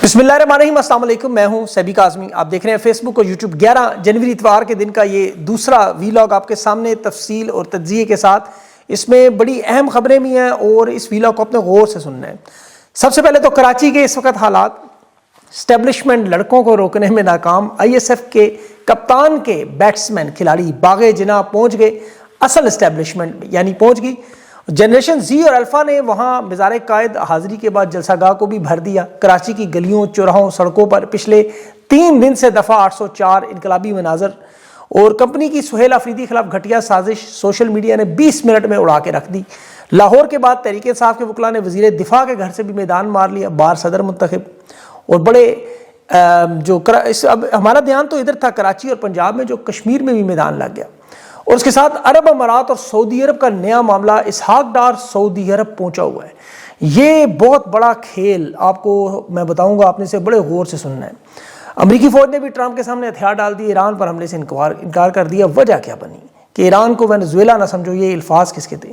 بسم اللہ الرحمن الرحیم، السلام علیکم، میں ہوں سیبی کاظمی۔ آپ دیکھ رہے ہیں فیس بک اور یوٹیوب۔ 11 جنوری اتوار کے دن کا یہ دوسرا ویلاگ آپ کے سامنے تفصیل اور تجزیے کے ساتھ۔ اس میں بڑی اہم خبریں بھی ہیں اور اس ویلاگ کو اپنے غور سے سننا ہے۔ سب سے پہلے تو کراچی کے اس وقت حالات، اسٹیبلشمنٹ لڑکوں کو روکنے میں ناکام، آئی ایس ایف کے کپتان کے بیٹسمین کھلاڑی باغ جناح پہنچ گئے، اصل اسٹیبلشمنٹ یعنی پہنچ گئی۔ جنریشن زی اور الفا نے وہاں مزار قائد حاضری کے بعد جلسہ گاہ کو بھی بھر دیا۔ کراچی کی گلیوں، چوراہوں، سڑکوں پر پچھلے 3 دن سے دفعہ 804 انقلابی مناظر اور کمپنی کی سہیل آفریدی خلاف گھٹیا سازش سوشل میڈیا نے 20 منٹ میں اڑا کے رکھ دی۔ لاہور کے بعد تحریک انصاف کے وکلاء نے وزیر دفاع کے گھر سے بھی میدان مار لیا، بار صدر منتخب اور بڑے اب ہمارا دھیان تو ادھر تھا کراچی اور پنجاب میں، جو کشمیر میں بھی میدان لگ گیا۔ اور اس کے ساتھ عرب امارات اور سعودی عرب کا نیا معاملہ، اسحاق ڈار سعودی عرب پہنچا ہوا ہے۔ یہ بہت بڑا کھیل آپ کو میں بتاؤں گا، آپ نے اسے بڑے غور سے سننا ہے۔ امریکی فوج نے بھی ٹرمپ کے سامنے ہتھیار ڈال دیے، ایران پر حملے سے انکار کر دیا۔ وجہ کیا بنی کہ ایران کو وینزویلا نہ سمجھو، یہ الفاظ کس کے تھے؟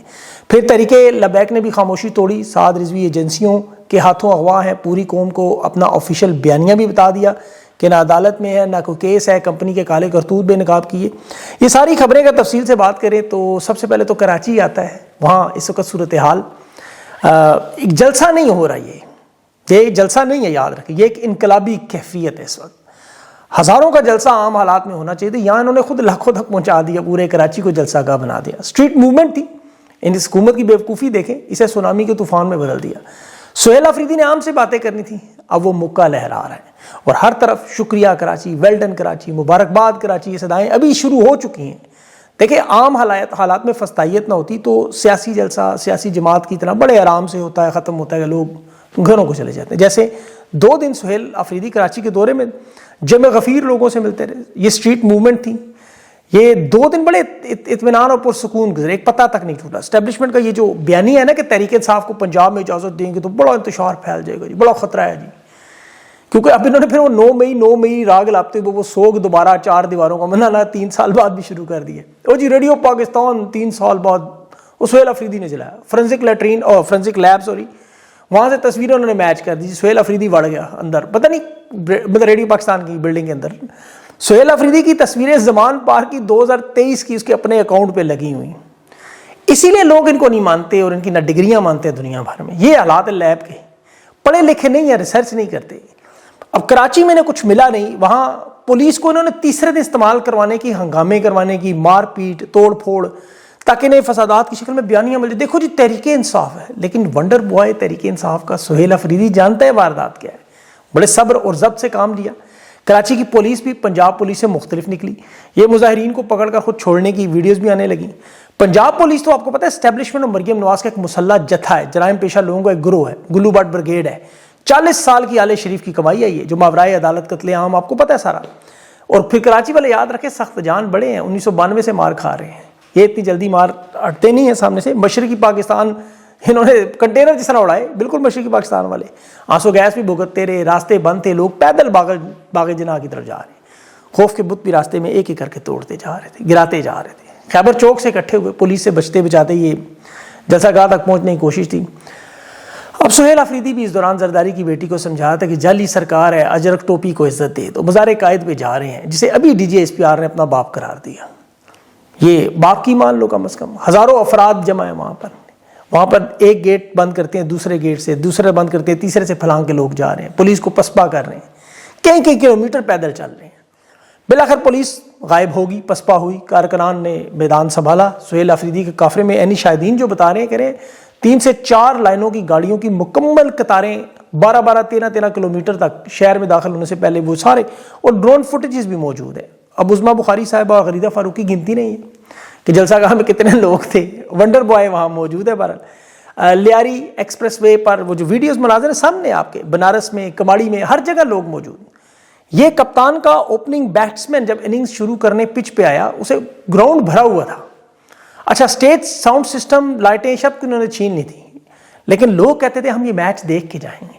پھر تحریک لبیک نے بھی خاموشی توڑی، سعد رضوی ایجنسیوں کے ہاتھوں اغوا ہے، پوری قوم کو اپنا آفیشیل بیانیہ بھی بتا دیا کہ نہ عدالت میں ہے نہ کوئی کیس ہے، کمپنی کے کالے کرتوت بے نقاب کیے۔ یہ ساری خبریں کا تفصیل سے بات کریں تو سب سے پہلے تو کراچی آتا ہے۔ وہاں اس وقت صورتحال ایک جلسہ نہیں ہو رہا، یہ جلسہ نہیں ہے، یاد رکھیں، یہ ایک انقلابی کیفیت ہے۔ اس وقت ہزاروں کا جلسہ عام حالات میں ہونا چاہیے تھا، یہاں انہوں نے خود لاکھوں تک پہنچا دیا، پورے کراچی کو جلسہ گاہ بنا دیا۔ اسٹریٹ موومنٹ تھی، اس حکومت کی بیوقوفی دیکھیں، اسے سونامی کے طوفان میں بدل دیا۔ سہیل آفریدی نے عام سے باتیں کرنی تھی، اب وہ مکہ لہرا رہا ہے اور ہر طرف شکریہ کراچی، ویل ڈن کراچی، مبارکباد کراچی، یہ صدائیں ابھی شروع ہو چکی ہیں۔ دیکھیں عام حالات میں فستائیت نہ ہوتی تو سیاسی جلسہ سیاسی جماعت کی طرح بڑے آرام سے ہوتا ہے، ختم ہوتا ہے، لوگ گھروں کو چلے جاتے ہیں۔ جیسے 2 دن سہیل آفریدی کراچی کے دورے میں جمع غفیر لوگوں سے ملتے رہے، یہ اسٹریٹ موومنٹ تھی، یہ 2 دن بڑے اطمینان اور پرسکون گزرے، ایک پتہ تک نہیں ٹوٹا۔ اسٹیبلشمنٹ کا یہ جو بیانیہ ہے نا کہ تحریک انصاف کو پنجاب میں اجازت دیں گے تو بڑا انتشار پھیل جائے گا جی، بڑا خطرہ ہے جی، کیونکہ اب انہوں نے پھر وہ 9 مئی راگ لاپتے وہ سوگ دوبارہ 4 دیواروں کا منانا 3 سال بعد بھی شروع کر دیا۔ او جی ریڈیو پاکستان 3 سال بعد وہ سہیل آفریدی نے جلایا، فرینسک لیٹرین اور فرینسک لیب وہاں سے تصویریں انہوں نے میچ کر دی، سہیل آفریدی بڑھ گیا اندر، پتہ نہیں مطلب ریڈیو پاکستان کی بلڈنگ کے اندر۔ سہیل آفریدی کی تصویریں زمان پار کی 2023 کی اس کے اپنے اکاؤنٹ پہ لگی ہوئی، اسی لیے لوگ ان کو نہیں مانتے اور ان کی نہ ڈگریاں مانتے ہیں دنیا بھر میں۔ یہ حالات لیب کے، پڑھے لکھے نہیں ہیں، ریسرچ نہیں کرتے۔ اب کراچی میں نے کچھ ملا نہیں، وہاں پولیس کو انہوں نے تیسرے دن استعمال کروانے کی، ہنگامے کروانے کی، مار پیٹ، توڑ پھوڑ، تاکہ انہیں فسادات کی شکل میں بیانیاں مل جائے۔ دیکھو جی تحریک انصاف ہے، لیکن ونڈر بوائے تحریک انصاف کا سہیل آفریدی جانتا ہے واردات کیا ہے، بڑے صبر اور ضبط سے کام لیا۔ کراچی کی پولیس بھی پنجاب پولیس سے مختلف نکلی، یہ مظاہرین کو پکڑ کر خود چھوڑنے کی ویڈیوز بھی آنے لگیں۔ پنجاب پولیس تو آپ کو پتہ ہے اسٹیبلشمنٹ اور مریم نواز کا ایک مسلح جتھا ہے، جرائم پیشہ لوگوں کا ایک گروہ ہے، گلو بٹ بریگیڈ ہے۔ 40 سال کی آل شریف کی کمائی ہے یہ، جو ماورائے عدالت قتل عام آپ کو پتہ ہے سارا۔ اور پھر کراچی والے یاد رکھیں سخت جان بڑے ہیں، 1992 سے مار کھا رہے ہیں، یہ اتنی جلدی مار ہٹتے نہیں ہیں سامنے سے۔ مشرقی پاکستان انہوں نے کنٹینر جس طرح اڑائے، بالکل مشرقی پاکستان والے، آنسو گیس بھی بھگتتے رہے، راستے بند تھے، لوگ پیدل باغ جناح کی طرف جا رہے ہیں، خوف کے بت بھی راستے میں ایک ایک کر کے توڑتے جا رہے تھے، گراتے جا رہے تھے۔ خیبر چوک سے اکٹھے ہوئے، پولیس سے بچتے بچاتے یہ جلسہ گاہ تک پہنچنے کی کوشش تھی۔ اب سہیل آفریدی بھی اس دوران زرداری کی بیٹی کو سمجھایا تھا کہ جعلی سرکار ہے، اجرک ٹوپی کو عزت دے، تو مزار قائد پہ جا رہے ہیں، جسے ابھی D G S P R نے اپنا باپ قرار دیا۔ یہ باپ کی مان لو کم از کم، ہزاروں افراد جمع ہیں وہاں پر ایک گیٹ بند کرتے ہیں، دوسرے گیٹ سے، دوسرے بند کرتے ہیں، تیسرے سے پھلانگ کے لوگ جا رہے ہیں، پولیس کو پسپا کر رہے ہیں، کئی کلومیٹر پیدل چل رہے ہیں۔ بالآخر پولیس غائب ہوگی، پسپا ہوئی، کارکنان نے میدان سنبھالا۔ سہیل آفریدی کے قافلے میں عینی شاہدین جو بتا رہے ہیں، کہہ رہے ہیں 3 سے 4 لائنوں کی گاڑیوں کی مکمل قطاریں 12-13 کلومیٹر تک شہر میں داخل ہونے سے پہلے وہ سارے، اور ڈرون فوٹیجز بھی موجود ہیں۔ اب عظمیٰ بخاری صاحبہ اور غریدہ فاروقی گنتی نہیں ہے کہ جلسہ گاہ میں کتنے لوگ تھے، ونڈر بوائے وہاں موجود ہے۔ بہرحال لیاری ایکسپریس وے پر وہ جو ویڈیوز مناظر ہیں سامنے آپ کے، بنارس میں، کماڑی میں، ہر جگہ لوگ موجود۔ یہ کپتان کا اوپننگ بیٹسمین جب اننگز شروع کرنے پچ پہ آیا، اسے گراؤنڈ بھرا ہوا تھا۔ اچھا اسٹیج ساؤنڈ سسٹم لائٹیں شب کی انہوں نے چھین لی تھی، لیکن لوگ کہتے تھے ہم یہ میچ دیکھ کے جائیں گے،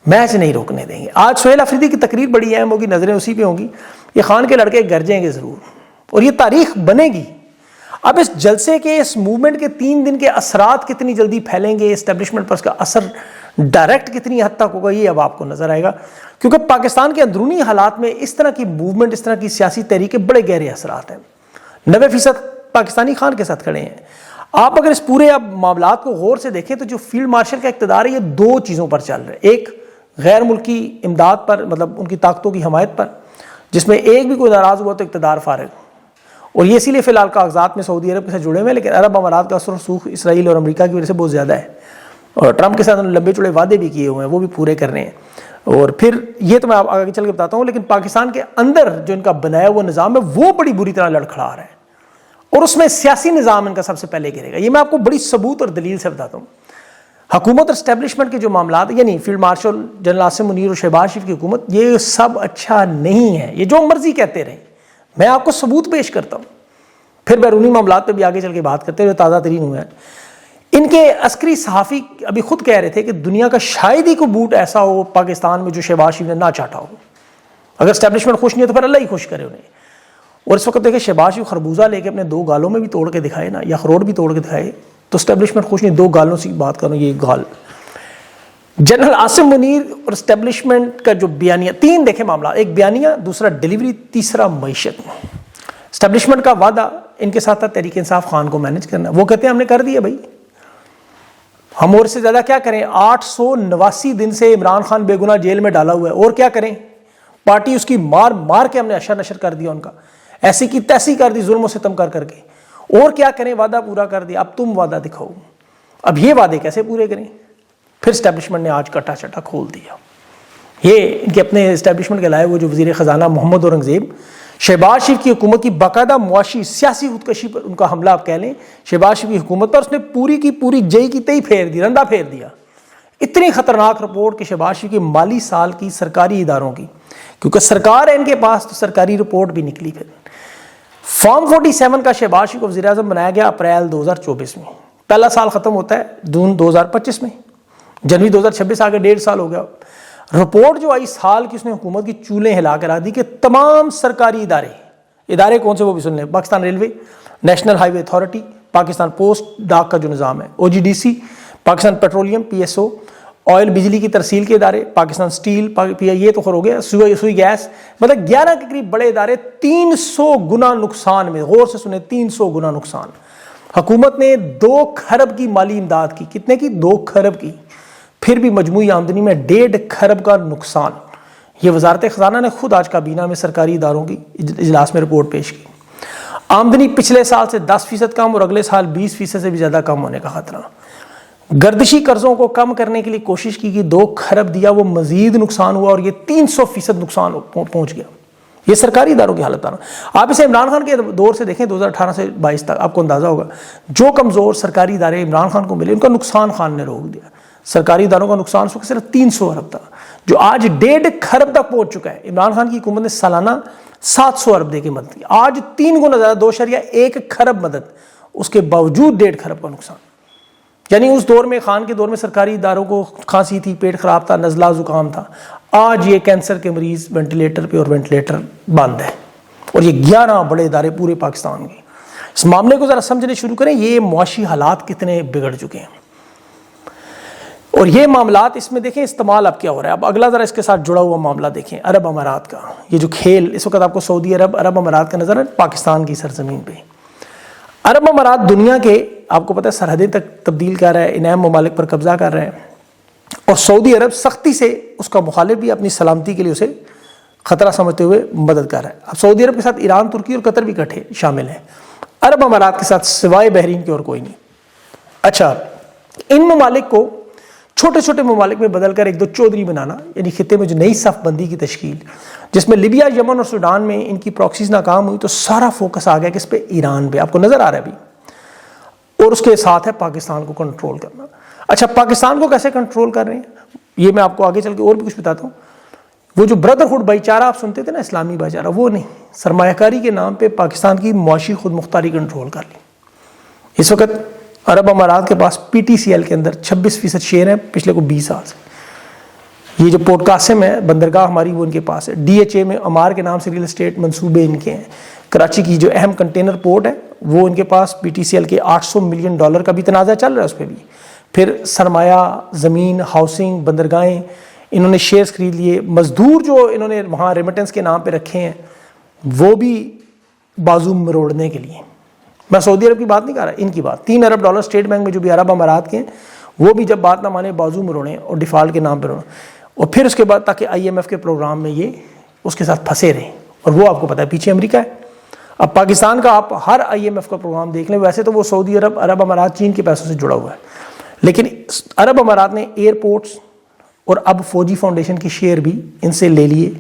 میچ نہیں روکنے دیں گے۔ آج سہیل آفریدی کی تقریر بڑی اہم ہوگی، نظریں اسی پہ ہوں گی۔ یہ خان کے لڑکے گرجیں گے ضرور اور یہ تاریخ بنے گی۔ اب اس جلسے کے اس موومنٹ کے 3 دن کے اثرات کتنی جلدی پھیلیں گے، اسٹیبلشمنٹ پر اس کا اثر ڈائریکٹ کتنی حد تک ہوگا، یہ اب آپ کو نظر آئے گا، کیونکہ پاکستان کے اندرونی حالات میں اس طرح کی موومنٹ، اس طرح کی سیاسی تحریکیں بڑے گہرے اثرات ہیں۔ 90% پاکستانی خان کے ساتھ کھڑے ہیں۔ آپ اگر اس پورے اب معاملات کو غور سے دیکھیں تو جو فیلڈ مارشل کا اقتدار ہے یہ 2 چیزوں پر چل رہا ہے، ایک غیر ملکی امداد پر، مطلب ان کی طاقتوں کی حمایت پر، جس میں ایک بھی کوئی ناراض ہوا تو اقتدار فارغ، اور یہ اسی لیے فی الحال کاغذات میں سعودی عرب کے ساتھ جڑے ہوئے ہیں، لیکن عرب امارات کا اثر و رسوخ اسرائیل اور امریکہ کی وجہ سے بہت زیادہ ہے، اور ٹرمپ کے ساتھ انہوں نے لمبے چوڑے وعدے بھی کیے ہوئے ہیں، وہ بھی پورے کر رہے ہیں، اور پھر یہ تو میں آگے چل کے بتاتا ہوں، لیکن پاکستان کے اندر جو ان کا بنایا ہوا نظام ہے وہ بڑی بری طرح لڑکھڑا رہا ہے، اور اس میں سیاسی نظام ان کا سب سے پہلے گرے گا۔ یہ میں آپ کو بڑی ثبوت اور دلیل سے بتاتا ہوں۔ حکومت اور اسٹیبلشمنٹ کے جو معاملات، یعنی field marshal general Asim Munir اور شہباز شریف کی حکومت، یہ سب اچھا نہیں ہے، یہ جو مرضی کہتے رہیں، میں آپ کو ثبوت پیش کرتا ہوں، پھر بیرونی معاملات پہ بھی آگے چل کے بات کرتے ہیں جو تازہ ترین ہوئے ہیں۔ ان کے عسکری صحافی ابھی خود کہہ رہے تھے کہ دنیا کا شاید ہی کوئی بوٹ ایسا ہو پاکستان میں جو شہباز شریف نے نہ چاٹا ہو، اگر اسٹیبلشمنٹ خوش نہیں ہے تو پھر اللہ ہی خوش کرے انہیں۔ اور اس وقت دیکھیں شہباز شریف خربوزہ لے کے اپنے 2 گالوں میں بھی توڑ کے دکھائے نا، یا اخروٹ بھی توڑ کے دکھائے، تو اسٹیبلشمنٹ خوش نہیں، 2 گالوں سے بات کروں، یہ گال جنرل عاصم منیر اور اسٹیبلشمنٹ کا جو بیانیہ، 3 دیکھیں معاملات، ایک بیانیہ، دوسرا ڈیلیوری، تیسرا معیشت۔ اسٹیبلشمنٹ کا وعدہ ان کے ساتھ تھا تحریک انصاف خان کو مینج کرنا، وہ کہتے ہیں ہم نے کر دیا بھائی، ہم اور سے زیادہ کیا کریں، 889 دن سے عمران خان بے گناہ جیل میں ڈالا ہوا ہے، اور کیا کریں، پارٹی اس کی مار مار کے ہم نے اشر نشر کر دیا، ان کا ایسی کی تیسی کر دی، ظلم و ستم کر کے، اور کیا کریں، وعدہ پورا کر دیا، اب تم وعدہ دکھاؤ، اب یہ وعدے کیسے پورے کریں؟ پھر اسٹیبلشمنٹ نے آج کٹا چٹا کھول دیا۔ یہ ان کے اپنے اسٹیبلشمنٹ کے لائے وہ جو وزیر خزانہ محمد اورنگزیب، شہباز شریف کی حکومت کی باقاعدہ معاشی سیاسی خودکشی پر ان کا حملہ آپ کہہ لیں، شہباز شریف کی حکومت پر اس نے پوری کی پوری جئی کی تئی پھیر دی، رندا پھیر دیا۔ اتنی خطرناک رپورٹ کہ شہباز شریف کی مالی سال کی سرکاری اداروں کی، کیونکہ سرکار ہے ان کے پاس تو سرکاری رپورٹ بھی نکلی، پھر فارم 47 کا شہباز شریف کو وزیر اعظم بنایا گیا اپریل 2024 میں، پہلا سال ختم ہوتا ہے جون 2025 میں، جنوری 2026 آگے 1.5 سال ہو گیا۔ رپورٹ جو آئی سال کی، اس نے حکومت کی چولیں ہلا کر دی کہ تمام سرکاری ادارے کون سے وہ بھی سن لیں، پاکستان ریلوے، نیشنل ہائی وے اتھارٹی، پاکستان پوسٹ ڈاک کا جو نظام ہے، OGDC، Pakistan petroleum PSO، oil بجلی کی ترسیل کے ادارے، پاکستان سٹیل، یہ تو خیر ہو گیا، سوئی گیس، مطلب 11 کے قریب بڑے ادارے، 300 گنا نقصان میں، غور سے سنیں، 300 گنا نقصان۔ حکومت نے 2 کھرب کی مالی امداد کی، کتنے کی؟ 2 کھرب کی، پھر بھی مجموعی آمدنی میں 1.5 کھرب کا نقصان۔ یہ وزارت خزانہ نے خود آج کابینہ میں سرکاری اداروں کی اجلاس میں رپورٹ پیش کی۔ آمدنی پچھلے سال سے 10% کم اور اگلے سال 20% سے بھی زیادہ کم ہونے کا خطرہ۔ گردشی قرضوں کو کم کرنے کے لیے کوشش کی کہ 2 کھرب دیا، وہ مزید نقصان ہوا اور یہ 300% نقصان پہنچ گیا۔ یہ سرکاری اداروں کی حالت تھا۔ آپ اسے عمران خان کے دور سے دیکھیں، 2018 سے 22 تک، آپ کو اندازہ ہوگا جو کمزور سرکاری ادارے عمران خان کو ملے ان کا نقصان خان نے روک دیا۔ سرکاری اداروں کا نقصان صرف 300 ارب تھا، جو آج 1.5 کھرب تک پہنچ چکا ہے۔ عمران خان کی حکومت نے سالانہ 700 ارب دے کے مدد کی، آج 3 گنا زیادہ، 2.1 کھرب مدد، اس کے باوجود 1.5 کھرب کا نقصان۔ یعنی اس دور میں، خان کے دور میں، سرکاری اداروں کو کھانسی تھی، پیٹ خراب تھا، نزلہ زکام تھا، آج یہ کینسر کے مریض وینٹیلیٹر پہ اور وینٹیلیٹر بند ہے، اور یہ 11 بڑے ادارے پورے پاکستان کے۔ اس معاملے کو ذرا سمجھنے شروع کریں، یہ معاشی حالات کتنے بگڑ چکے ہیں، اور یہ معاملات اس میں دیکھیں استعمال اب کیا ہو رہا ہے۔ اب اگلا ذرا اس کے ساتھ جڑا ہوا معاملہ دیکھیں، عرب امارات کا۔ یہ جو کھیل اس وقت آپ کو سعودی عرب امارات کا نظر ہے پاکستان کی سرزمین پہ۔ عرب امارات دنیا کے، آپ کو پتہ ہے، سرحدیں تک تبدیل کر رہا ہے، ان اہم ممالک پر قبضہ کر رہا ہے، اور سعودی عرب سختی سے اس کا مخالف بھی اپنی سلامتی کے لیے اسے خطرہ سمجھتے ہوئے مدد کر رہا ہے۔ اب سعودی عرب کے ساتھ ایران، ترکی اور قطر بھی اکٹھے شامل ہیں، عرب امارات کے ساتھ سوائے بحرین کے اور کوئی نہیں۔ اچھا، ان ممالک کو چھوٹے چھوٹے ممالک میں بدل کر 1-2 چودھری بنانا، یعنی خطے میں جو نئی صف بندی کی تشکیل، جس میں لیبیا، یمن اور سوڈان میں ان کی پراکسیز ناکام ہوئی، تو سارا فوکس آ گیا کس پہ؟ ایران پہ، آپ کو نظر آ رہا ہے ابھی، اور اس کے ساتھ ہے پاکستان کو کنٹرول کرنا۔ اچھا، پاکستان کو کیسے کنٹرول کر رہے ہیں، یہ میں آپ کو آگے چل کے اور بھی کچھ بتاتا ہوں۔ وہ جو بردرہڈ بھائی چارہ آپ سنتے تھے نا، اسلامی بھائی چارہ، وہ نہیں، سرمایہ کاری کے نام پہ پاکستان کی معاشی خود مختاری کنٹرول کر لی۔ اس وقت عرب امارات کے پاس PTCL کے اندر 26% شیئر ہیں پچھلے کو 20 سال سے۔ یہ جو پورٹ قاسم ہے، بندرگاہ ہماری، وہ ان کے پاس ہے۔ DHA میں عمار کے نام سے ریل اسٹیٹ منصوبے ان کے ہیں۔ کراچی کی جو اہم کنٹینر پورٹ ہے وہ ان کے پاس BTCL کے $800 ملین کا بھی تنازع چل رہا ہے اس پہ بھی. پھر سرمایہ، زمین، ہاؤسنگ، بندرگاہیں، انہوں نے شیئرز خرید لیے. مزدور جو انہوں نے وہاں ریمیٹنس کے نام پہ رکھے ہیں وہ بھی بازو مروڑنے کے لیے. میں سعودی عرب کی بات نہیں کر رہا، ان کی بات. $3 ارب اسٹیٹ بینک میں جو بھی عرب امارات کے ہیں وہ بھی جب بات نہ مانے بازو مروڑیں اور ڈیفالٹ کے نام پہ روڑیں، اور پھر اس کے بعد تاکہ IMF کے پروگرام میں یہ اس کے ساتھ پھنسے رہیں. اور وہ آپ کو پتہ ہے پیچھے امریکہ ہے. اب پاکستان کا آپ ہر IMF کا پروگرام دیکھ لیں، ویسے تو وہ سعودی عرب، عرب امارات چین کے پیسوں سے جڑا ہوا ہے، لیکن عرب امارات نے ایئرپورٹس اور اب فوجی فاؤنڈیشن کی شیئر بھی ان سے لے لیے.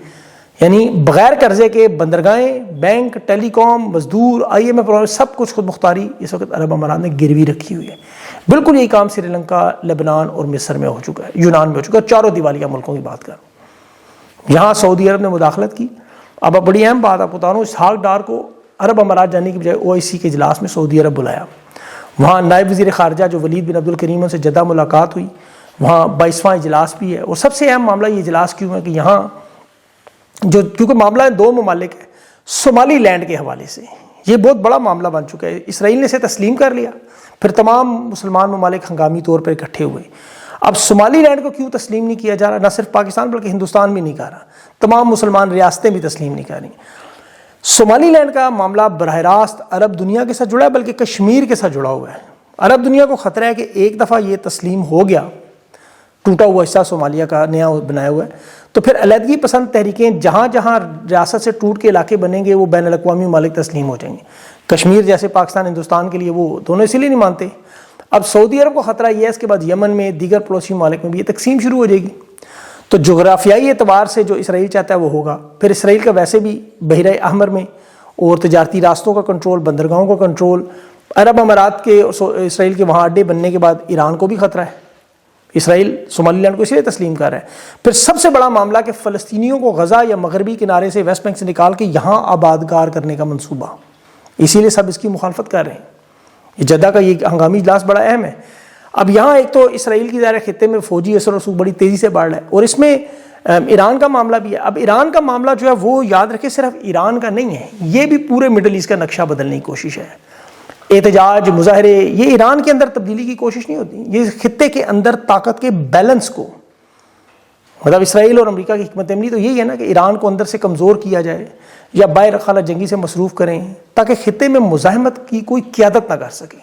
یعنی بغیر قرضے کے بندرگاہیں، بینک، ٹیلی کام، مزدور، IMF سب کچھ خود مختاری اس وقت عرب امارات نے گروی رکھی ہوئی ہے. بالکل یہی کام سری لنکا، لبنان اور مصر میں ہو چکا ہے، یونان میں ہو چکا ہے. چاروں دیوالیہ ملکوں کی بات کر رہا ہوں. یہاں سعودی عرب نے مداخلت کی. اب بڑی اہم بات آپ کو بتا رہا ہوں، اسحاق ڈار کو عرب امارات جانے کی بجائے OIC کے اجلاس میں سعودی عرب بلایا. وہاں نائب وزیر خارجہ جو ولید بن عبد الکریم ان سے جدہ ملاقات ہوئی. وہاں 22واں اجلاس بھی ہے. اور سب سے اہم معاملہ یہ اجلاس کیوں ہے کہ یہاں جو کیونکہ معاملہ ہے 2 ممالک ہے، صومالی لینڈ کے حوالے سے یہ بہت بڑا معاملہ بن چکا ہے. اسرائیل نے اسے تسلیم کر لیا، پھر تمام مسلمان ممالک ہنگامی طور پر اکٹھے ہوئے. اب صومالی لینڈ کو کیوں تسلیم نہیں کیا جا رہا؟ نہ صرف پاکستان بلکہ ہندوستان بھی نہیں کر رہا، تمام مسلمان ریاستیں بھی تسلیم نہیں کر رہی. صومالی لینڈ کا معاملہ براہ راست عرب دنیا کے ساتھ جڑا ہے، بلکہ کشمیر کے ساتھ جڑا ہوا ہے. عرب دنیا کو خطرہ ہے کہ ایک دفعہ یہ تسلیم ہو گیا، ٹوٹا ہوا حصہ صومالیہ کا نیا بنایا ہوا ہے، تو پھر علیحدگی پسند تحریکیں جہاں جہاں ریاست سے ٹوٹ کے علاقے بنیں گے وہ بین الاقوامی ممالک تسلیم ہو جائیں گے. کشمیر جیسے پاکستان ہندوستان کے لیے وہ دونوں اسی لیے نہیں مانتے. اب سعودی عرب کو خطرہ یہ ہے اس کے بعد یمن میں، دیگر پڑوسی ممالک میں بھی یہ تقسیم شروع ہو جائے گی. تو جغرافیائی اعتبار سے جو اسرائیل چاہتا ہے وہ ہوگا. پھر اسرائیل کا ویسے بھی بحیرہ احمر میں اور تجارتی راستوں کا کنٹرول، بندرگاہوں کا کنٹرول، عرب امارات کے اسرائیل کے وہاں اڈے بننے کے بعد ایران کو بھی خطرہ ہے. اسرائیل صومالی لینڈ کو اسی لیے تسلیم کر رہا ہے. پھر سب سے بڑا معاملہ کہ فلسطینیوں کو غزہ یا مغربی کنارے سے ویسٹ بینک سے نکال کے یہاں آبادکار کرنے کا منصوبہ، اسی لیے سب اس کی مخالفت کر رہے ہیں. یہ جدہ کا یہ ہنگامی اجلاس بڑا اہم ہے. اب یہاں ایک تو اسرائیل کی ظاہر خطے میں فوجی اثر و رسوخ بڑی تیزی سے بڑھ رہا ہے، اور اس میں ایران کا معاملہ بھی ہے. اب ایران کا معاملہ جو ہے وہ یاد رکھے صرف ایران کا نہیں ہے، یہ بھی پورے مڈل ایسٹ کا نقشہ بدلنے کی کوشش ہے. احتجاج، مظاہرے، یہ ایران کے اندر تبدیلی کی کوشش نہیں ہوتی، یہ خطے کے اندر طاقت کے بیلنس کو، مطلب اسرائیل اور امریکہ کی حکمت عملی تو یہی ہے نا کہ ایران کو اندر سے کمزور کیا جائے یا باہر خانہ جنگی سے مصروف کریں تاکہ خطے میں مزاحمت کی کوئی قیادت نہ کر سکے.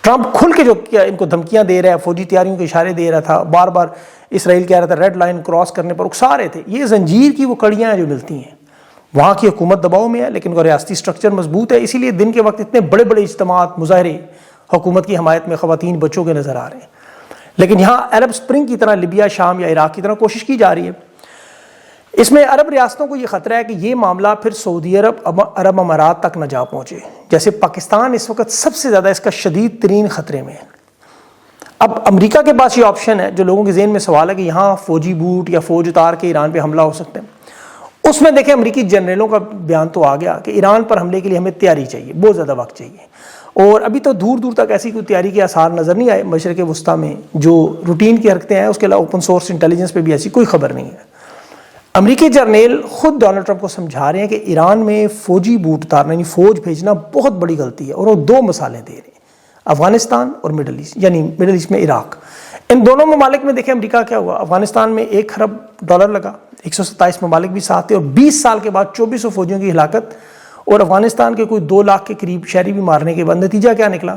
ٹرمپ کھل کے جو ان کو دھمکیاں دے رہا ہے، فوجی تیاریوں کے اشارے دے رہا تھا، بار بار اسرائیل کہہ رہا تھا ریڈ لائن کراس کرنے پر اکسا رہے تھے. یہ زنجیر کی وہ کڑیاں ہیں جو ملتی ہیں. وہاں کی حکومت دباؤ میں ہے لیکن وہ ریاستی سٹرکچر مضبوط ہے، اسی لیے دن کے وقت اتنے بڑے بڑے اجتماعات، مظاہرے حکومت کی حمایت میں خواتین، بچوں کے نظر آ رہے ہیں. لیکن یہاں عرب اسپرنگ کی طرح لیبیا، شام یا عراق کی طرح کوشش کی جا رہی ہے. اس میں عرب ریاستوں کو یہ خطرہ ہے کہ یہ معاملہ پھر سعودی عرب امارات تک نہ جا پہنچے. جیسے پاکستان اس وقت سب سے زیادہ اس کا شدید ترین خطرے میں ہے. اب امریکہ کے پاس یہ آپشن ہے، جو لوگوں کے ذہن میں سوال ہے کہ یہاں فوجی بوٹ یا فوج اتار کے ایران پہ حملہ ہو سکتے ہیں. اس میں دیکھیں امریکی جنرلوں کا بیان تو آ گیا کہ ایران پر حملے کے لیے ہمیں تیاری چاہیے، بہت زیادہ وقت چاہیے، اور ابھی تو دور دور تک ایسی کوئی تیاری کے آثار نظر نہیں آئے. مشرق وسطیٰ میں جو روٹین کی حرکتیں ہیں، اس کے علاوہ اوپن سورس انٹیلیجنس پہ بھی ایسی کوئی خبر نہیں ہے. امریکی جرنیل خود ڈونلڈ ٹرمپ کو سمجھا رہے ہیں کہ ایران میں فوجی بوٹ اتارنا یعنی فوج بھیجنا بہت بڑی غلطی ہے، اور وہ 2 مثالیں دے رہے ہیں، افغانستان اور مڈل ایسٹ، یعنی مڈل ایسٹ میں عراق. ان دونوں ممالک میں دیکھیں امریکہ کیا ہوا. افغانستان میں $1 ارب لگا، 127 ممالک بھی ساتھ تھے، اور 20 سال کے بعد 2400 فوجیوں کی ہلاکت، اور افغانستان کے کوئی 2 لاکھ کے قریب شہری بھی مارنے کے بعد نتیجہ کیا نکلا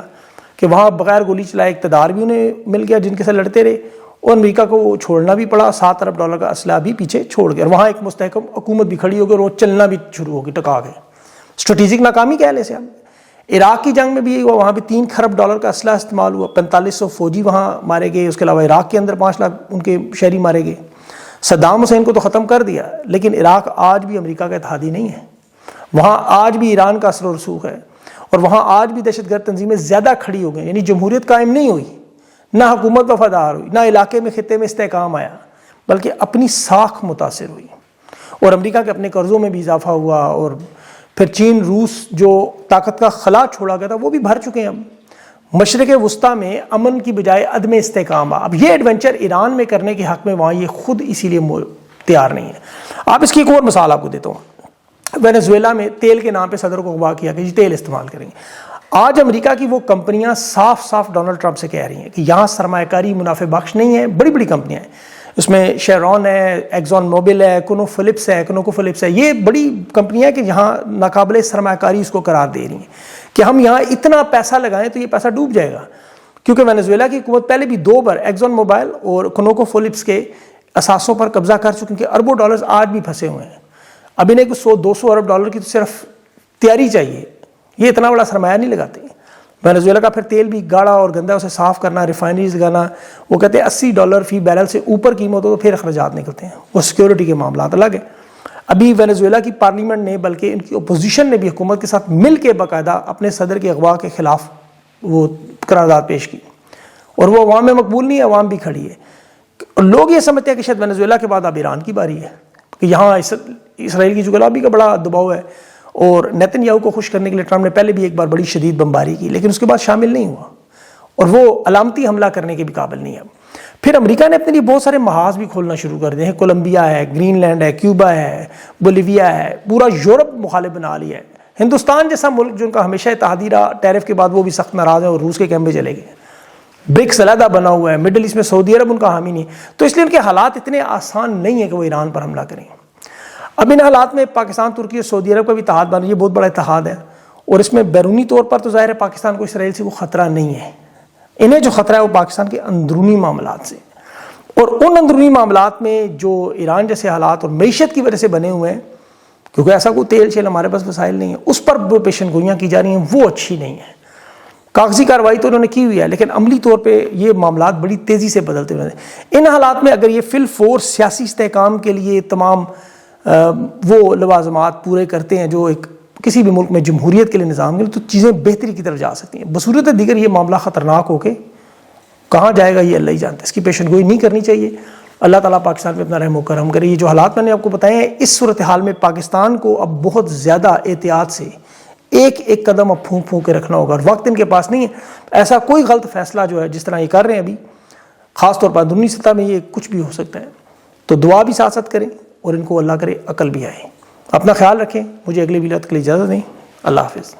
کہ وہاں بغیر گولی چلائے اقتدار بھی انہیں مل گیا جن کے ساتھ لڑتے رہے، اور امریکہ کو چھوڑنا بھی پڑا. $7 ارب کا اسلحہ بھی پیچھے چھوڑ گیا، اور وہاں ایک مستحکم حکومت بھی کھڑی ہو گئی اور وہ چلنا بھی شروع ہو گئی ٹکا کے. اسٹریٹجک ناکامی کہہ لیں اسے ہم. عراق کی جنگ میں بھی یہی ہوا، وہاں بھی $3 ارب کا اسلحہ استعمال ہوا، 4500 فوجی وہاں مارے گئے. اس کے علاوہ عراق کے اندر 5 لاکھ ان کے شہری مارے گئے. صدام حسین کو تو ختم کر دیا، لیکن عراق آج بھی امریکہ کا اتحادی نہیں ہے. وہاں آج بھی ایران کا اثر و رسوخ ہے، اور وہاں آج بھی دہشت گرد تنظیمیں زیادہ کھڑی ہو گئی. یعنی جمہوریت قائم نہیں ہوئی، نہ حکومت وفادار ہوئی، نہ علاقے میں خطے میں استحکام آیا، بلکہ اپنی ساکھ متاثر ہوئی. اور امریکہ کے اپنے قرضوں میں بھی اضافہ ہوا، اور پھر چین، روس جو طاقت کا خلا چھوڑا گیا تھا وہ بھی بھر چکے ہیں. اب مشرق وسطیٰ میں امن کی بجائے عدم استحکام. اب یہ ایڈونچر ایران میں کرنے کے حق میں وہاں یہ خود اسی لیے تیار نہیں ہے. آپ اس کی ایک اور مثال آپ کو دیتا ہوں. وینزویلا میں تیل کے نام پہ صدر کو اغوا کیا کہ جی تیل استعمال کریں گے. آج امریکہ کی وہ کمپنیاں صاف صاف ڈونلڈ ٹرمپ سے کہہ رہی ہیں کہ یہاں سرمایہ کاری منافع بخش نہیں ہے. بڑی بڑی کمپنیاں ہیں, اس میں شیرون ہے, ایگزون موبل ہے, کنوکو فلپس ہے. یہ بڑی کمپنیاں ہیں کہ یہاں ناقابل سرمایہ کاری اس کو قرار دے رہی ہیں کہ ہم یہاں اتنا پیسہ لگائیں تو یہ پیسہ ڈوب جائے گا. کیونکہ وینزویلا کی حکومت پہلے بھی 2 بار ایگزون موبائل اور کنوکو فلپس کے اثاثوں پر قبضہ کر چکی کہ اربوں ڈالرز آج بھی پھنسے ہوئے ہیں. اب انہیں 100-200 ارب ڈالر کی تو صرف تیاری چاہیے, یہ اتنا بڑا سرمایہ نہیں لگاتے. وینزویلا کا پھر تیل بھی گاڑا اور گندا, اسے صاف کرنا, ریفائنریز لگانا, وہ کہتے ہیں $80 فی بیرل سے اوپر قیمت ہو تو پھر اخراجات نکلتے ہیں. وہ سیکیورٹی کے معاملات الگ ہیں. ابھی وینزویلا کی پارلیمنٹ نے بلکہ ان کی اپوزیشن نے بھی حکومت کے ساتھ مل کے باقاعدہ اپنے صدر کے اغوا کے خلاف وہ قرارداد پیش کی, اور وہ عوام میں مقبول نہیں ہے, عوام بھی کھڑی ہے. اور لوگ یہ سمجھتے ہیں کہ شاید وینزویلا کے بعد اب ایران کی باری ہے کہ یہاں اسرائیل کی جغرافی کا بڑا دباؤ ہے, اور نیتن یاہو کو خوش کرنے کے لیے ٹرمپ نے پہلے بھی ایک بار بڑی شدید بمباری کی, لیکن اس کے بعد شامل نہیں ہوا, اور وہ علامتی حملہ کرنے کے بھی قابل نہیں ہے. پھر امریکہ نے اپنے لیے بہت سارے محاذ بھی کھولنا شروع کر دیے ہیں. کولمبیا ہے, گرین لینڈ ہے, کیوبا ہے, بولیویا ہے, پورا یورپ مخالف بنا لیا ہے. ہندوستان جیسا ملک جو ان کا ہمیشہ اتحادی رہا, ٹیرف کے بعد وہ بھی سخت ناراض ہیں اور روس کے کیمپ چلے گئے. برکس علیحدہ بنا ہوا ہے, مڈل ایسٹ میں سعودی عرب ان کا حامی نہیں, تو اس لیے ان کے حالات اتنے آسان نہیں ہیں کہ وہ ایران پر حملہ کریں. اب ان حالات میں پاکستان, ترکی اور سعودی عرب کا بھی اتحاد بن رہا ہے. یہ بہت بڑا اتحاد ہے, اور اس میں بیرونی طور پر تو ظاہر ہے پاکستان کو اسرائیل سے وہ خطرہ نہیں ہے. انہیں جو خطرہ ہے وہ پاکستان کے اندرونی معاملات سے, اور ان اندرونی معاملات میں جو ایران جیسے حالات اور معیشت کی وجہ سے بنے ہوئے ہیں, کیونکہ ایسا کوئی تیل شیل ہمارے پاس وسائل نہیں ہے, اس پر جو پیشن گوئیاں کی جا رہی ہیں وہ اچھی نہیں ہیں. کاغذی کارروائی تو انہوں نے کی ہوئی ہے, لیکن عملی طور پہ یہ معاملات بڑی تیزی سے بدلتے ہوئے ہیں. ان حالات میں اگر یہ فی الفور سیاسی استحکام کے لیے تمام وہ لوازمات پورے کرتے ہیں جو ایک کسی بھی ملک میں جمہوریت کے لیے نظام کے لیے, تو چیزیں بہتری کی طرف جا سکتی ہیں. بصورت دیگر یہ معاملہ خطرناک ہو کے کہاں جائے گا یہ اللہ ہی جانتا ہے. اس کی پیشن گوئی نہیں کرنی چاہیے. اللہ تعالیٰ پاکستان میں اپنا رحم و کرم کرے. یہ جو حالات میں نے آپ کو بتائے ہیں, اس صورتحال میں پاکستان کو اب بہت زیادہ احتیاط سے ایک ایک قدم اب پھونک پھونک کے رکھنا ہوگا, اور وقت ان کے پاس نہیں ہے. ایسا کوئی غلط فیصلہ جو ہے جس طرح یہ کر رہے ہیں ابھی, خاص طور پر اندرونی سطح میں یہ کچھ بھی ہو سکتا ہے. تو دعا بھی ساتھ ساتھ کریں, اور ان کو اللہ کرے عقل بھی آئے. اپنا خیال رکھیں. مجھے اگلے ویڈیو تک کے لیے اجازت دیں. اللہ حافظ.